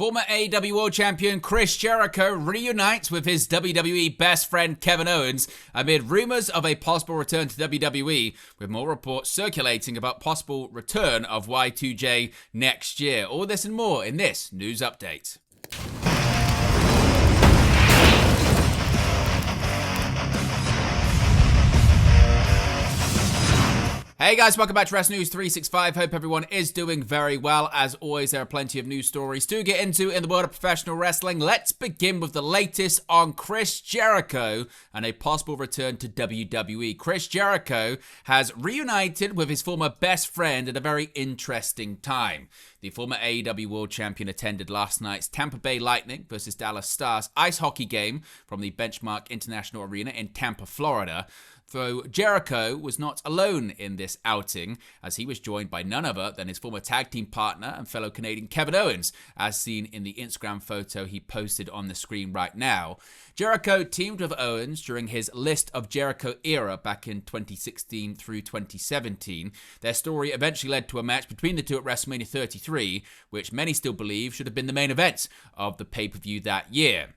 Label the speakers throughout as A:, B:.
A: Former AEW World Champion Chris Jericho reunites with his WWE best friend Kevin Owens amid rumors of a possible return to WWE, with more reports circulating about possible return of Y2J next year. All this and more in this news update. Hey guys, welcome back to Wrestling News 365. Hope everyone is doing very well. As always, there are plenty of news stories to get into in the world of professional wrestling. Let's begin with the latest on Chris Jericho and a possible return to WWE. Chris Jericho has reunited with his former best friend at a very interesting time. The former AEW World Champion attended last night's Tampa Bay Lightning versus Dallas Stars ice hockey game from the Benchmark International Arena in Tampa, Florida. Though Jericho was not alone in this outing, as he was joined by none other than his former tag team partner and fellow Canadian Kevin Owens, as seen in the Instagram photo he posted on the screen right now. Jericho teamed with Owens during his List of Jericho era back in 2016 through 2017. Their story eventually led to a match between the two at WrestleMania 33, which many still believe should have been the main event of the pay-per-view that year.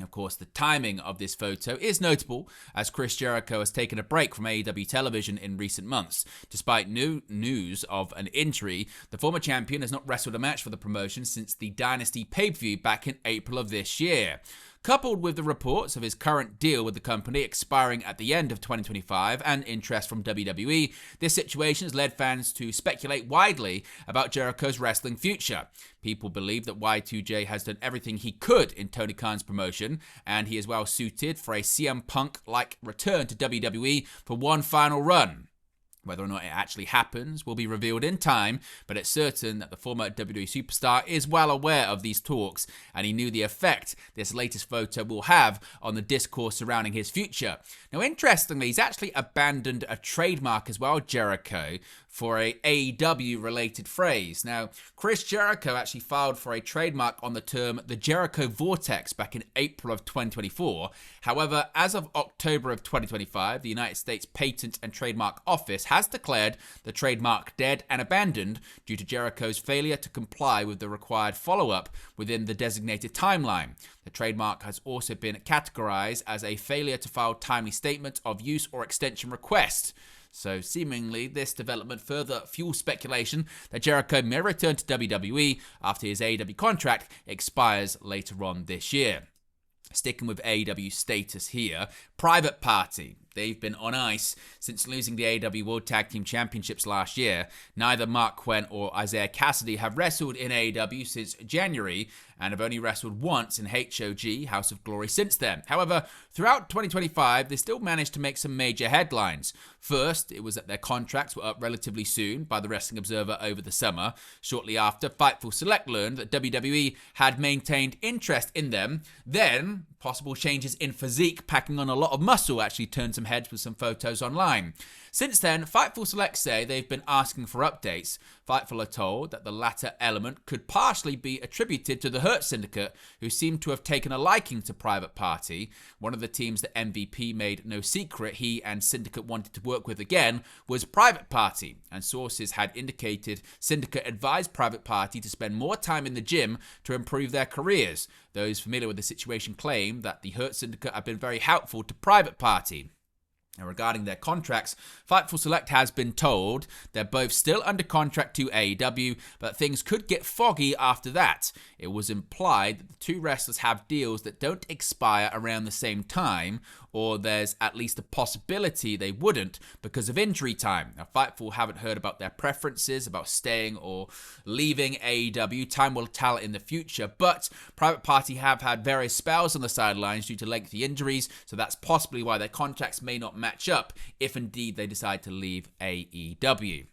A: Of course, the timing of this photo is notable, as Chris Jericho has taken a break from AEW television in recent months. Despite new news of an injury, the former champion has not wrestled a match for the promotion since the Dynasty pay-per-view back in April of this year. Coupled with the reports of his current deal with the company expiring at the end of 2025 and interest from WWE, this situation has led fans to speculate widely about Jericho's wrestling future. People believe that Y2J has done everything he could in Tony Khan's promotion, and he is well suited for a CM Punk-like return to WWE for one final run. Whether or not it actually happens will be revealed in time, but it's certain that the former WWE superstar is well aware of these talks, and he knew the effect this latest photo will have on the discourse surrounding his future. Now, interestingly, he's actually abandoned a trademark as well, Jericho, for a AEW-related phrase. Now, Chris Jericho actually filed for a trademark on the term the Jericho Vortex back in April of 2024. However, as of October of 2025, the United States Patent and Trademark Office has declared the trademark dead and abandoned due to Jericho's failure to comply with the required follow-up within the designated timeline. The trademark has also been categorized as a failure to file timely statement of use or extension request. So seemingly this development further fuels speculation that Jericho may return to WWE after his AEW contract expires later on this year. Sticking with AEW status here, Private Party. They've been on ice since losing the AEW World Tag Team Championships last year. Neither Mark Quinn or Isaiah Cassidy have wrestled in AEW since January and have only wrestled once in HOG, House of Glory, since then. However, throughout 2025, they still managed to make some major headlines. First, it was that their contracts were up relatively soon by the Wrestling Observer over the summer. Shortly after, Fightful Select learned that WWE had maintained interest in them. Then, possible changes in physique, packing on a lot of muscle, actually turned some heads with some photos online. Since then, Fightful Select say they've been asking for updates. Fightful are told that the latter element could partially be attributed to the Hurt Syndicate, who seem to have taken a liking to Private Party. One of the teams that MVP made no secret he and Syndicate wanted to work with again was Private Party, and sources had indicated Syndicate advised Private Party to spend more time in the gym to improve their careers. Those familiar with the situation claim that the Hurt Syndicate have been very helpful to Private Party. And regarding their contracts, Fightful Select has been told they're both still under contract to AEW, but things could get foggy after that. It was implied that the two wrestlers have deals that don't expire around the same time, or there's at least a possibility they wouldn't because of injury time. Now, Fightful haven't heard about their preferences about staying or leaving AEW. Time will tell in the future, but Private Party have had various spells on the sidelines due to lengthy injuries, so that's possibly why their contracts may not match up if indeed they decide to leave AEW.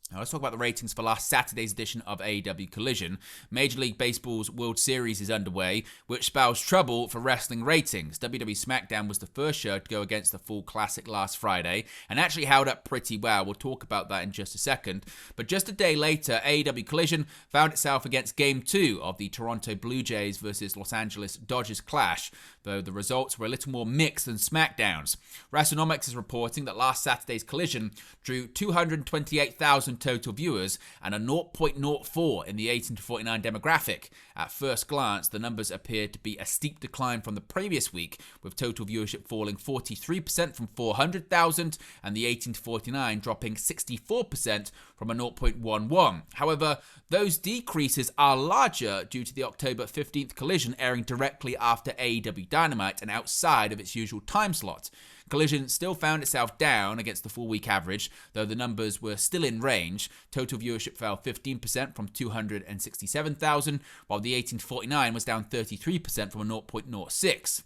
A: Now let's talk about the ratings for last Saturday's edition of AEW Collision. Major League Baseball's World Series is underway, which spells trouble for wrestling ratings. WWE SmackDown was the first show to go against the Fall Classic last Friday, and actually held up pretty well. We'll talk about that in just a second. But just a day later, AEW Collision found itself against Game 2 of the Toronto Blue Jays versus Los Angeles Dodgers clash, though the results were a little more mixed than SmackDown's. WrestleNomics is reporting that last Saturday's Collision drew 228,000 100,000 total viewers and a 0.04 in the 18 to 49 demographic. At first glance, the numbers appear to be a steep decline from the previous week, with total viewership falling 43% from 400,000 and the 18 to 49 dropping 64% from a 0.11. However, those decreases are larger due to the October 15th Collision airing directly after AEW Dynamite and outside of its usual time slot. Collision still found itself down against the 4-week average, though the numbers were still in range. Total viewership fell 15% from 267,000, while the 18 to 49 was down 33% from a 0.06.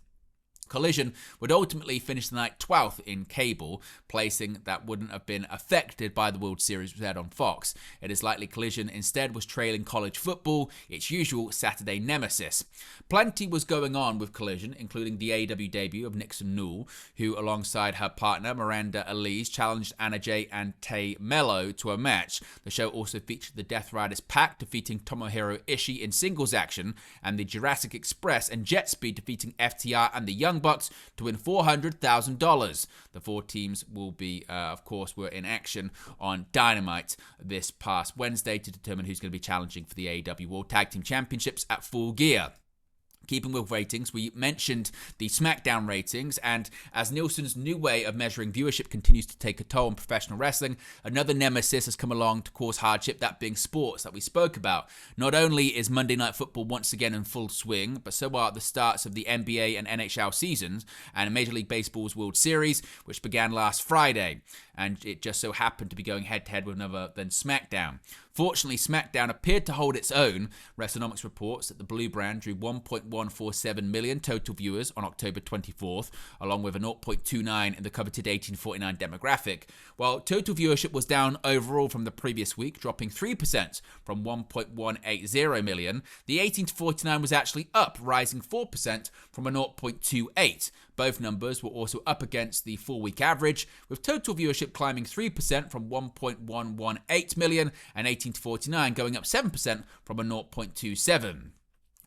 A: Collision would ultimately finish the night 12th in cable, placing that wouldn't have been affected by the World Series aired on Fox. It is likely Collision instead was trailing college football, its usual Saturday nemesis. Plenty was going on with Collision, including the AEW debut of Nixon Newell, who alongside her partner Miranda Elise challenged Anna Jay and Tay Mello to a match. The show also featured the Death Riders Pack defeating Tomohiro Ishii in singles action, and the Jurassic Express and Jet Speed defeating FTR and the Young Bucks to win $400,000. The four teams will be, were in action on Dynamite this past Wednesday to determine who's going to be challenging for the AEW World Tag Team Championships at Full Gear. Keeping with ratings, we mentioned the SmackDown ratings, and as Nielsen's new way of measuring viewership continues to take a toll on professional wrestling, another nemesis has come along to cause hardship, that being sports that we spoke about. Not only is Monday Night Football once again in full swing, but so are the starts of the NBA and NHL seasons and Major League Baseball's World Series, which began last Friday, and it just so happened to be going head-to-head with none other than SmackDown. Fortunately, SmackDown appeared to hold its own. WrestleNomics reports that the Blue brand drew 1.147 million total viewers on October 24th, along with a 0.29 in the coveted 1849 demographic, while total viewership was down overall from the previous week, dropping 3% from 1.180 million. The 18 to 49 was actually up, rising 4% from a 0.28. Both numbers were also up against the 4-week average, with total viewership climbing 3% from 1.118 million and 18 to 49 going up 7% from a 0.27.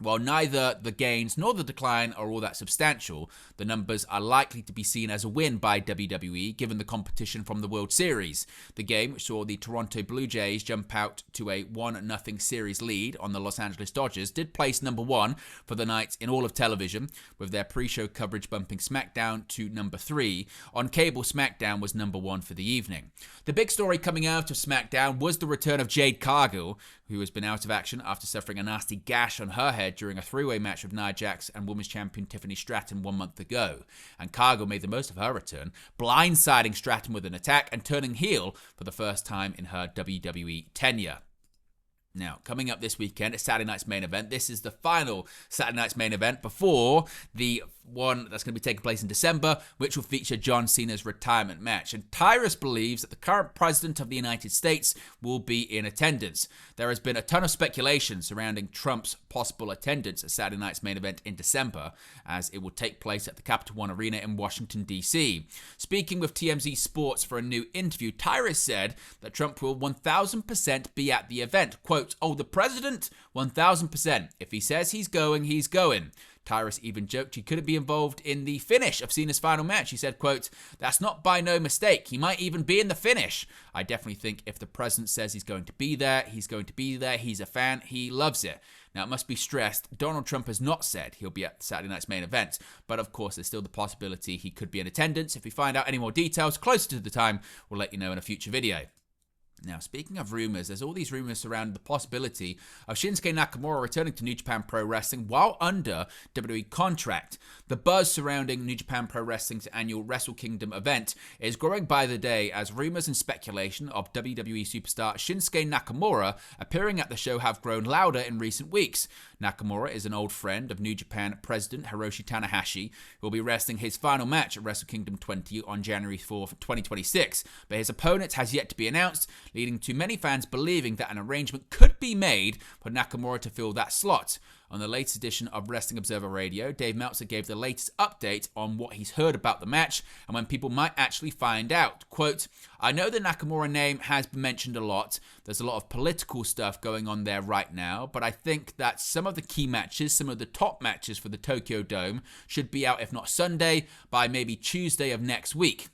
A: While neither the gains nor the decline are all that substantial, the numbers are likely to be seen as a win by WWE given the competition from the World Series. The game, which saw the Toronto Blue Jays jump out to a 1-0 series lead on the Los Angeles Dodgers, did place number 1 for the night in all of television, with their pre-show coverage bumping SmackDown to number 3. On cable, SmackDown was number 1 for the evening. The big story coming out of SmackDown was the return of Jade Cargill, who has been out of action after suffering a nasty gash on her head during a three-way match with Nia Jax and Women's Champion Tiffany Stratton 1 month ago. And Cargill made the most of her return, blindsiding Stratton with an attack and turning heel for the first time in her WWE tenure. Now, coming up this weekend, it's Saturday night's main event. This is the final Saturday night's main event before the one that's going to be taking place in December, which will feature John Cena's retirement match. And Tyrus believes that the current president of the United States will be in attendance. There has been a ton of speculation surrounding Trump's possible attendance at Saturday night's main event in December, as it will take place at the Capital One Arena in Washington, D.C. Speaking with TMZ Sports for a new interview, Tyrus said that Trump will 1,000% be at the event. Quote, "Oh, the president? 1,000%. If he says he's going, he's going." Tyrus even joked he couldn't be involved in the finish of Cena's final match. He said, quote, "That's not by no mistake. He might even be in the finish. I definitely think if the president says he's going to be there, he's going to be there. He's a fan. He loves it." Now, it must be stressed, Donald Trump has not said he'll be at Saturday night's main event, but of course, there's still the possibility he could be in attendance. If we find out any more details closer to the time, we'll let you know in a future video. Now, speaking of rumors, there's all these rumors surrounding the possibility of Shinsuke Nakamura returning to New Japan Pro Wrestling while under WWE contract. The buzz surrounding New Japan Pro Wrestling's annual Wrestle Kingdom event is growing by the day as rumors and speculation of WWE superstar Shinsuke Nakamura appearing at the show have grown louder in recent weeks. Nakamura is an old friend of New Japan President Hiroshi Tanahashi, who will be wrestling his final match at Wrestle Kingdom 20 on January 4th, 2026, but his opponent has yet to be announced, leading to many fans believing that an arrangement could be made for Nakamura to fill that slot. On the latest edition of Wrestling Observer Radio, Dave Meltzer gave the latest update on what he's heard about the match and when people might actually find out. Quote, "I know the Nakamura name has been mentioned a lot. There's a lot of political stuff going on there right now, but I think that some of the key matches, some of the top matches for the Tokyo Dome should be out, if not Sunday, by maybe Tuesday of next week.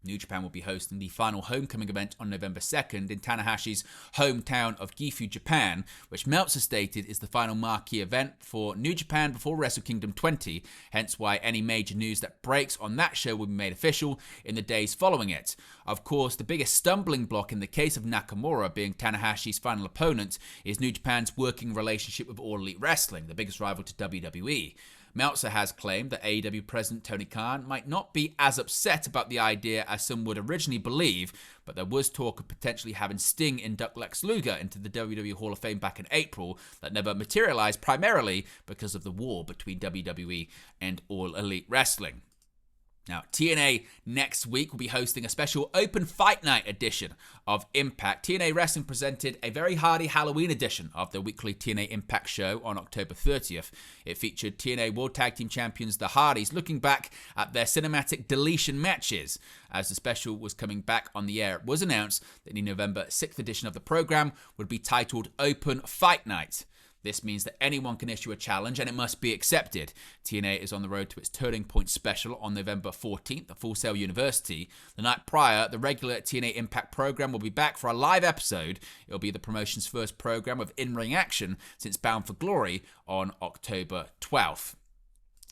A: New Japan will be hosting the final homecoming event on November 2nd in Tanahashi's hometown of Gifu, Japan, which Meltzer stated is the final marquee event for New Japan before Wrestle Kingdom 20, hence why any major news that breaks on that show will be made official in the days following it. Of course, the biggest stumbling block in the case of Nakamura being Tanahashi's final opponent is New Japan's working relationship with All Elite Wrestling, the biggest rival to WWE. Meltzer has claimed that AEW President Tony Khan might not be as upset about the idea as some would originally believe, but there was talk of potentially having Sting induct Lex Luger into the WWE Hall of Fame back in April that never materialized, primarily because of the war between WWE and All Elite Wrestling. Now, TNA next week will be hosting a special Open Fight Night edition of Impact. TNA Wrestling presented a very hearty Halloween edition of the weekly TNA Impact show on October 30th. It featured TNA World Tag Team Champions the Hardys looking back at their cinematic deletion matches. As the special was coming back on the air, it was announced that the November 6th edition of the program would be titled Open Fight Night. This means that anyone can issue a challenge and it must be accepted. TNA is on the road to its Turning Point special on November 14th at Full Sail University. The night prior, the regular TNA Impact program will be back for a live episode. It will be the promotion's first program of in-ring action since Bound for Glory on October 12th.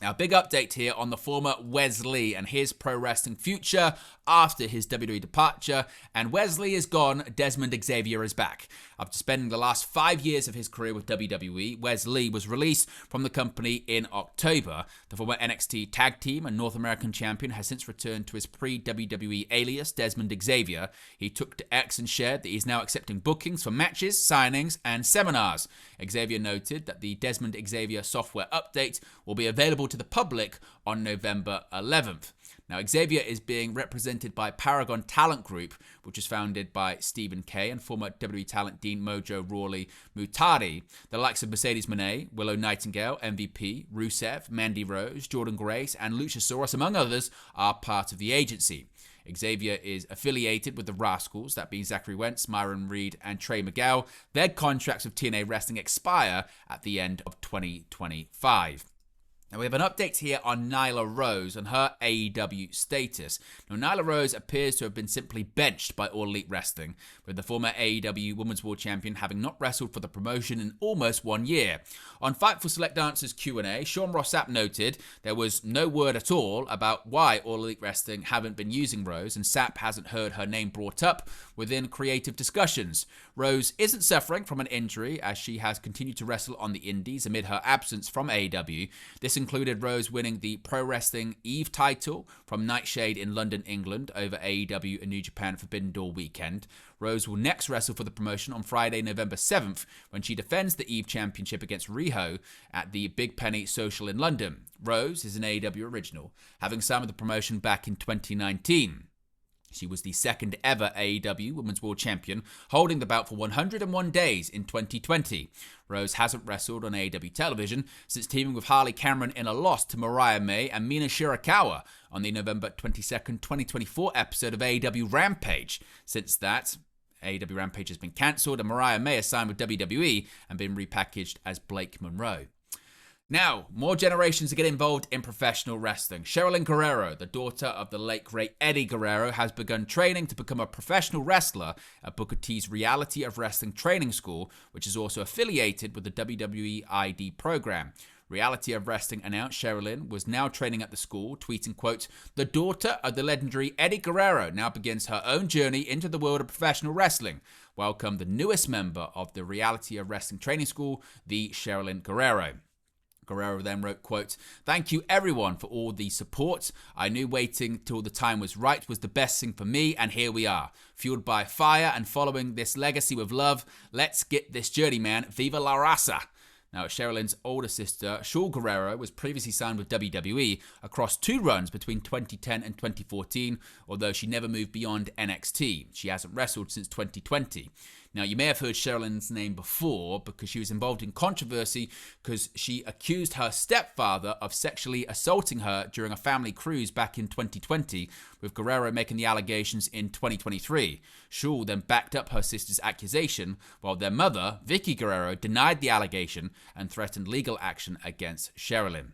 A: Now, big update here on the former Wes Lee and his pro wrestling future after his WWE departure. And Wes Lee is gone, Desmond Xavier is back. After spending the last 5 years of his career with WWE, Wes Lee was released from the company in October. The former NXT Tag Team and North American Champion has since returned to his pre-WWE alias, Desmond Xavier. He took to X and shared that he's now accepting bookings for matches, signings, and seminars. Xavier noted that the Desmond Xavier software update will be available to the public on November 11th. Now, Xavier is being represented by Paragon Talent Group, which was founded by Stephen Kay and former WWE talent Dean Mojo Rawley Mutari. The likes of Mercedes Moné, Willow Nightingale, MVP, Rusev, Mandy Rose, Jordan Grace, and Luchasaurus, among others, are part of the agency. Xavier is affiliated with the Rascals, that being Zachary Wentz, Myron Reed, and Trey Miguel. Their contracts with TNA Wrestling expire at the end of 2025. Now, we have an update here on Nyla Rose and her AEW status. Now, Nyla Rose appears to have been simply benched by All Elite Wrestling, with the former AEW Women's World Champion having not wrestled for the promotion in almost 1 year. On Fightful Select Answers Q&A, Sean Ross Sapp noted there was no word at all about why All Elite Wrestling haven't been using Rose, and Sapp hasn't heard her name brought up within creative discussions. Rose isn't suffering from an injury, as she has continued to wrestle on the indies amid her absence from AEW. This included Rose winning the Pro Wrestling Eve title from Nightshade in London, England, over AEW and New Japan Forbidden Door weekend. Rose will next wrestle for the promotion on Friday, November 7th, when she defends the Eve Championship against Riho at the Big Penny Social in London. Rose is an AEW original, having signed with the promotion back in 2019. She was the second ever AEW Women's World Champion, holding the belt for 101 days in 2020. Rose hasn't wrestled on AEW television since teaming with Harley Cameron in a loss to Mariah May and Mina Shirakawa on the November 22nd, 2024 episode of AEW Rampage. Since that, AEW Rampage has been cancelled and Mariah May has signed with WWE and been repackaged as Blake Monroe. Now, more generations to get involved in professional wrestling. Sherilyn Guerrero, the daughter of the late great Eddie Guerrero, has begun training to become a professional wrestler at Booker T's Reality of Wrestling Training School, which is also affiliated with the WWE ID program. Reality of Wrestling announced Sherilyn was now training at the school, tweeting, quote, "The daughter of the legendary Eddie Guerrero now begins her own journey into the world of professional wrestling. Welcome the newest member of the Reality of Wrestling Training School, the Sherilyn Guerrero." Guerrero then wrote, quote, "Thank you everyone for all the support. I knew waiting till the time was right was the best thing for me, and here we are. Fueled by fire and following this legacy with love. Let's get this journey, man. Viva la raza." Now, Sherilyn's older sister, Shaul Guerrero, was previously signed with WWE across 2 runs between 2010 and 2014, although she never moved beyond NXT. She hasn't wrestled since 2020. Now, you may have heard Sherilyn's name before because she was involved in controversy because she accused her stepfather of sexually assaulting her during a family cruise back in 2020, with Guerrero making the allegations in 2023. Shaul then backed up her sister's accusation, while their mother, Vicky Guerrero, denied the allegation and threatened legal action against Sherilyn.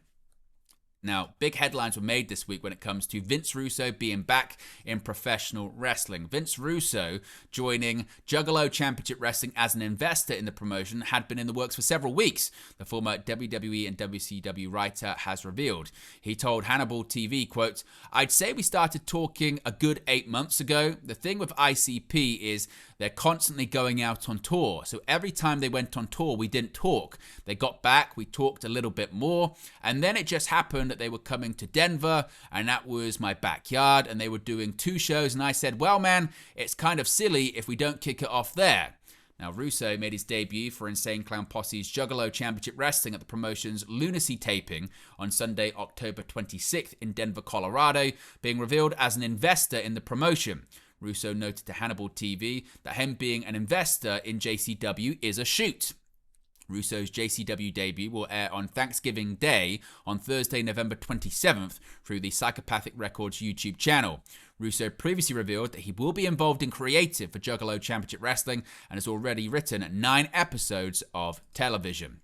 A: Now, big headlines were made this week when it comes to Vince Russo being back in professional wrestling. Vince Russo joining Juggalo Championship Wrestling as an investor in the promotion had been in the works for several weeks, the former WWE and WCW writer has revealed. He told Hannibal TV, quote, "I'd say we started talking a good 8 months ago. The thing with ICP is they're constantly going out on tour. So every time they went on tour, we didn't talk. They got back, we talked a little bit more, and then it just happened that they were coming to Denver, and that was my backyard, and they were doing 2 shows, and I said, well, man, it's kind of silly if we don't kick it off there." Now, Russo made his debut for Insane Clown Posse's Juggalo Championship Wrestling at the promotion's Lunacy taping on Sunday, October 26th in Denver, Colorado, being revealed as an investor in the promotion. Russo noted to Hannibal TV that him being an investor in JCW is a shoot. Russo's JCW debut will air on Thanksgiving Day on Thursday, November 27th through the Psychopathic Records YouTube channel. Russo previously revealed that he will be involved in creative for Juggalo Championship Wrestling and has already written 9 episodes of television.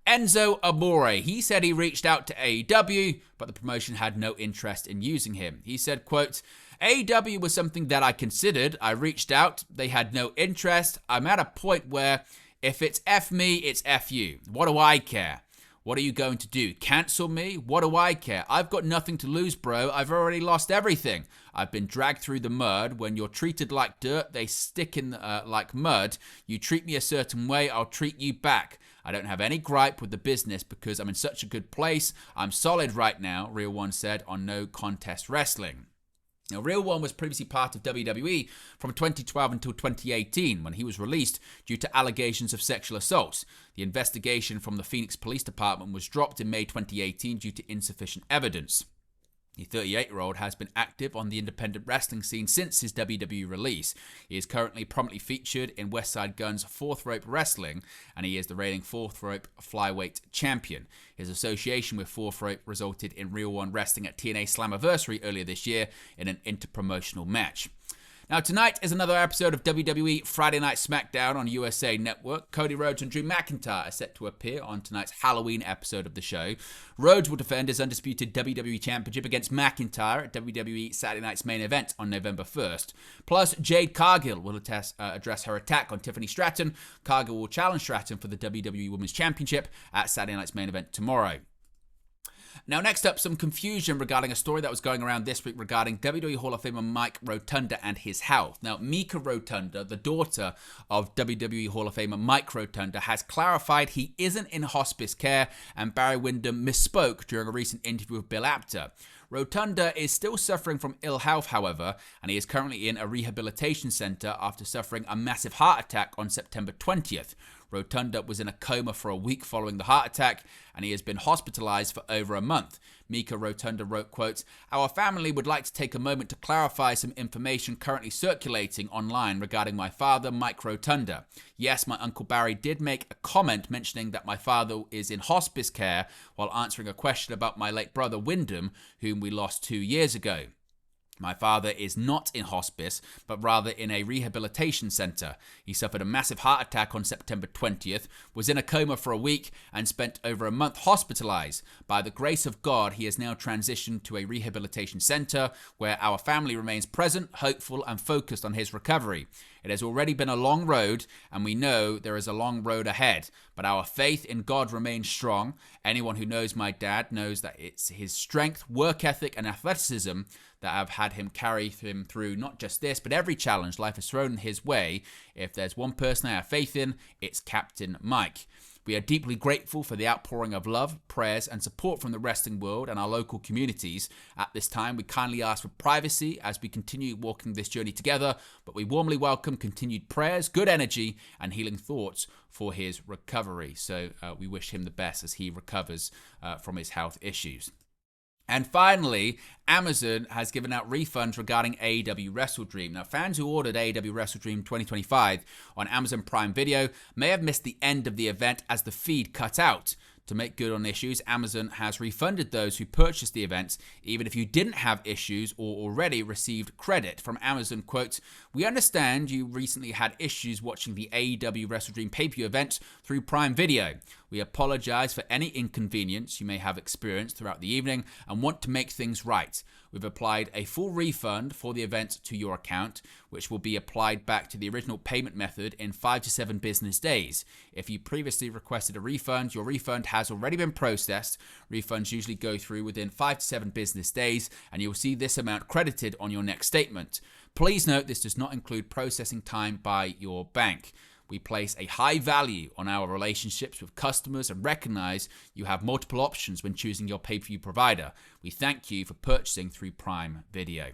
A: Enzo Amore, he said he reached out to AEW, but the promotion had no interest in using him. He said, quote, "AEW was something that I considered. I reached out. They had no interest. I'm at a point where if it's F me, it's F you. What do I care? What are you going to do? Cancel me? What do I care? I've got nothing to lose, bro. I've already lost everything. I've been dragged through the mud. When you're treated like dirt, they stick in like mud. You treat me a certain way, I'll treat you back. I don't have any gripe with the business because I'm in such a good place. I'm solid right now," Real One said on No Contest Wrestling. Now, Real One was previously part of WWE from 2012 until 2018 when he was released due to allegations of sexual assault. The investigation from the Phoenix Police Department was dropped in May 2018 due to insufficient evidence. The 38-year-old has been active on the independent wrestling scene since his WWE release. He is currently prominently featured in Westside Gun's 4th Rope Wrestling, and he is the reigning 4th Rope Flyweight champion. His association with 4th Rope resulted in Real One wrestling at TNA Slammiversary earlier this year in an interpromotional match. Now, tonight is another episode of WWE Friday Night SmackDown on USA Network. Cody Rhodes and Drew McIntyre are set to appear on tonight's Halloween episode of the show. Rhodes will defend his undisputed WWE Championship against McIntyre at WWE Saturday Night's main event on November 1st. Plus, Jade Cargill will address her attack on Tiffany Stratton. Cargill will challenge Stratton for the WWE Women's Championship at Saturday Night's main event tomorrow. Now, next up, some confusion regarding a story that was going around this week regarding WWE Hall of Famer Mike Rotunda and his health. Now, Mika Rotunda, the daughter of WWE Hall of Famer Mike Rotunda, has clarified he isn't in hospice care, and Barry Windham misspoke during a recent interview with Bill Apter. Rotunda is still suffering from ill health, however, and he is currently in a rehabilitation center after suffering a massive heart attack on September 20th. Rotunda was in a coma for a week following the heart attack, and he has been hospitalized for over a month. Mika Rotunda wrote, quote, "Our family would like to take a moment to clarify some information currently circulating online regarding my father, Mike Rotunda. Yes, my Uncle Barry did make a comment mentioning that my father is in hospice care while answering a question about my late brother, Wyndham, whom we lost 2 years ago. My father is not in hospice, but rather in a rehabilitation center. He suffered a massive heart attack on September 20th, was in a coma for a week, and spent over a month hospitalized. By the grace of God, he has now transitioned to a rehabilitation center where our family remains present, hopeful, and focused on his recovery. It has already been a long road, and we know there is a long road ahead, but our faith in God remains strong. Anyone who knows my dad knows that it's his strength, work ethic, and athleticism that have had him carry him through not just this, but every challenge life has thrown his way. If there's one person I have faith in, it's Captain Mike. We are deeply grateful for the outpouring of love, prayers, and support from the wrestling world and our local communities. At this time, we kindly ask for privacy as we continue walking this journey together, but we warmly welcome continued prayers, good energy, and healing thoughts for his recovery." So we wish him the best as he recovers from his health issues. And finally, Amazon has given out refunds regarding AEW Wrestle Dream. Now, fans who ordered AEW Wrestle Dream 2025 on Amazon Prime Video may have missed the end of the event as the feed cut out. To make good on issues, Amazon has refunded those who purchased the events, even if you didn't have issues or already received credit. From Amazon, quote, "We understand you recently had issues watching the AEW Wrestle Dream pay-per-view event through Prime Video. We apologize for any inconvenience you may have experienced throughout the evening and want to make things right. We've applied a full refund for the event to your account, which will be applied back to the original payment method in 5 to 7 business days. If you previously requested a refund, your refund has already been processed. Refunds usually go through within 5 to 7 business days, and you'll see this amount credited on your next statement. Please note this does not include processing time by your bank. We place a high value on our relationships with customers and recognize you have multiple options when choosing your pay-per-view provider. We thank you for purchasing through Prime Video."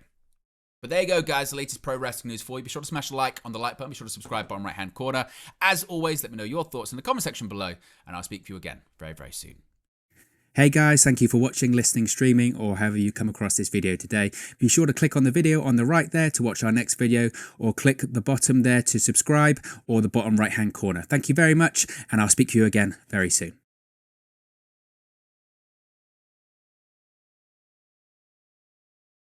A: But there you go, guys, the latest pro wrestling news for you. Be sure to smash a like on the like button. Be sure to subscribe bottom right-hand corner. As always, let me know your thoughts in the comment section below, and I'll speak to you again very, very soon.
B: Hey guys, thank you for watching, listening, streaming, or however you come across this video today. Be sure to click on the video on the right there to watch our next video, or click the bottom there to subscribe, or the bottom right hand corner. Thank you very much, and I'll speak to you again very soon.